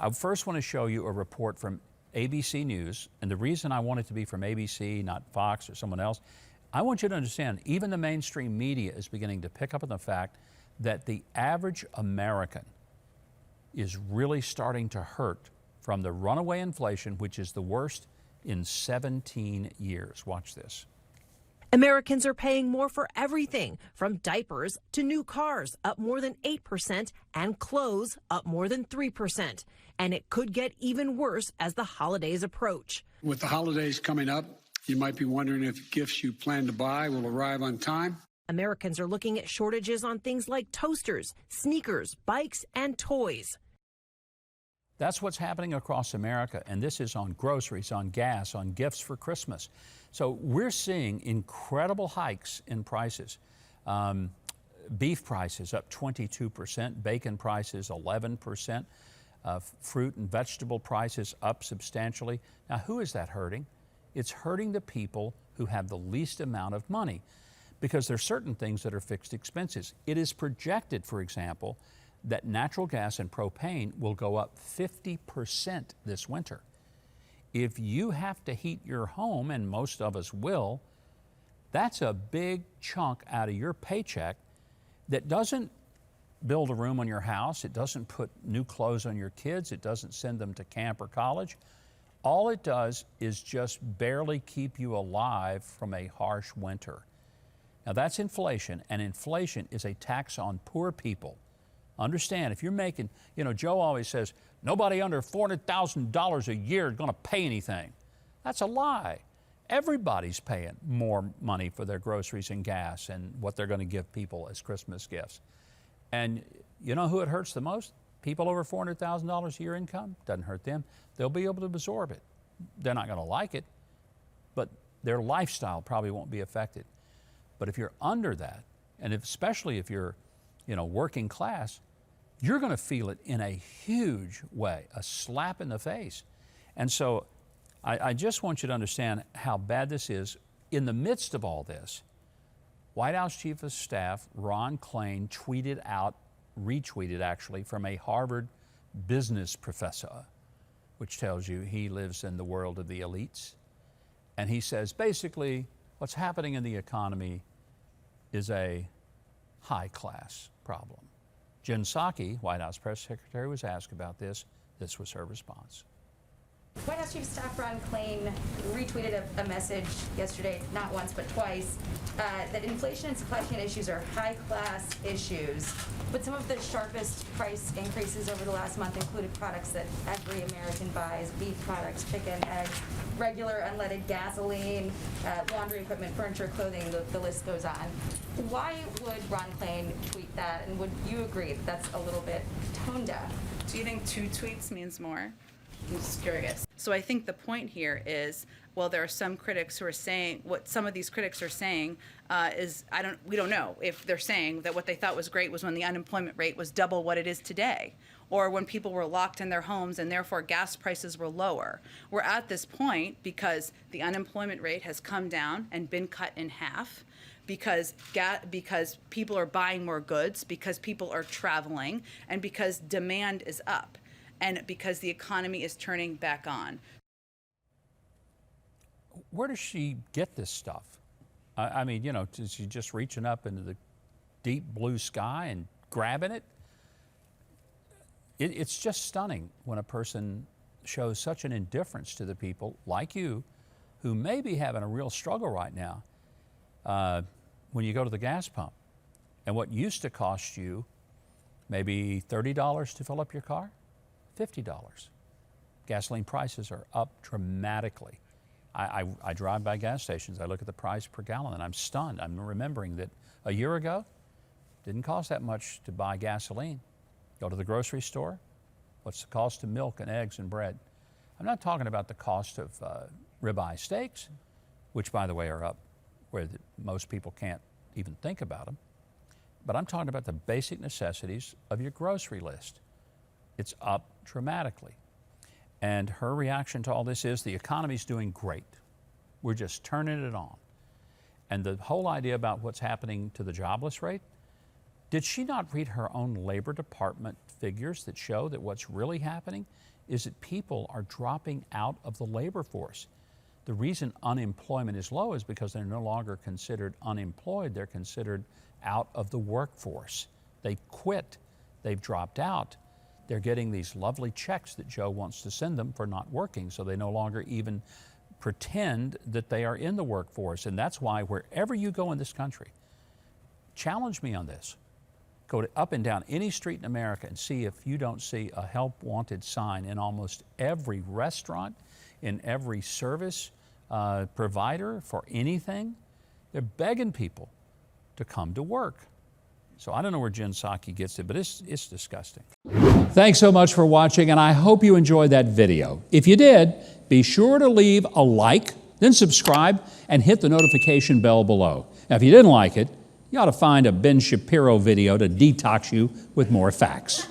I first want to show you a report from ABC News, and the reason I want it to be from ABC, not Fox or someone else, I want you to understand even the mainstream media is beginning to pick up on the fact that the average American is really starting to hurt from the runaway inflation, which is the worst in 17 years. Watch this. Americans are paying more for everything, from diapers to new cars, up more than 8%, and clothes up more than 3%. And it could get even worse as the holidays approach. With the holidays coming up, you might be wondering if gifts you plan to buy will arrive on time. Americans are looking at shortages on things like toasters, sneakers, bikes, and toys. That's what's happening across America, and this is on groceries, on gas, on gifts for Christmas. So we're seeing incredible hikes in prices. Beef prices up 22%, bacon prices 11%, fruit and vegetable prices up substantially. Now, who is that hurting? It's hurting the people who have the least amount of money, because there are certain things that are fixed expenses. It is projected, for example, that natural gas and propane will go up 50% this winter. If you have to heat your home, and most of us will, that's a big chunk out of your paycheck that doesn't build a room on your house, it doesn't put new clothes on your kids, it doesn't send them to camp or college. All it does is just barely keep you alive from a harsh winter. Now that's inflation, and inflation is a tax on poor people. Understand, if you're making, Joe always says, nobody under $400,000 a year is going to pay anything. That's a lie. Everybody's paying more money for their groceries and gas and what they're going to give people as Christmas gifts. And you know who it hurts the most? People over $400,000 a year income. Doesn't hurt them. They'll be able to absorb it. They're not going to like it, but their lifestyle probably won't be affected. But if you're under that, and especially if you're, working class, you're going to feel it in a huge way, a slap in the face. And so I just want you to understand how bad this is. In the midst of all this, White House Chief of Staff Ron Klain retweeted actually, from a Harvard business professor, which tells you he lives in the world of the elites. And he says, basically, what's happening in the economy is a high-class problem. Jen Psaki, White House Press Secretary, was asked about this. This was her response. White House Chief of Staff Ron Klain retweeted a message yesterday, not once but twice, that inflation and supply chain issues are high-class issues. But some of the sharpest price increases over the last month included products that every American buys: beef products, chicken, eggs, regular unleaded gasoline, laundry equipment, furniture, clothing, the list goes on. Why would Ron Klain tweet that, and would you agree that that's a little bit tone deaf? Do you think 2 tweets means more? I'm just curious. So I think the point here is, well, there are some critics who are saying, what some of these critics are saying is, we don't know if they're saying that what they thought was great was when the unemployment rate was double what it is today, or when people were locked in their homes and therefore gas prices were lower. We're at this point because the unemployment rate has come down and been cut in half, because people are buying more goods, because people are traveling, and because demand is up, and because the economy is turning back on. Where does she get this stuff? I mean, is she just reaching up into the deep blue sky and grabbing it? It's just stunning when a person shows such an indifference to the people like you, who may be having a real struggle right now. When you go to the gas pump, and what used to cost you maybe $30 to fill up your car, $50. Gasoline prices are up dramatically. I drive by gas stations, I look at the price per gallon, and I'm stunned. I'm remembering that a year ago, it didn't cost that much to buy gasoline. Go to the grocery store, what's the cost of milk and eggs and bread? I'm not talking about the cost of ribeye steaks, which, by the way, are up where most people can't even think about them. But I'm talking about the basic necessities of your grocery list. It's up dramatically. And her reaction to all this is, the economy's doing great. We're just turning it on. And the whole idea about what's happening to the jobless rate, Did she not read her own Labor Department figures that show that what's really happening is that people are dropping out of the labor force? The reason unemployment is low is because they're no longer considered unemployed. They're considered out of the workforce. They quit. They've dropped out. They're getting these lovely checks that Joe wants to send them for not working, so they no longer even pretend that they are in the workforce. And that's why wherever you go in this country, challenge me on this. Go up and down any street in America and see if you don't see a help wanted sign in almost every restaurant, in every service provider for anything. They're begging people to come to work. So I don't know where Jen Psaki gets it, but it's disgusting. Thanks so much for watching, and I hope you enjoyed that video. If you did, be sure to leave a like, then subscribe, and hit the notification bell below. Now, if you didn't like it, you ought to find a Ben Shapiro video to detox you with more facts.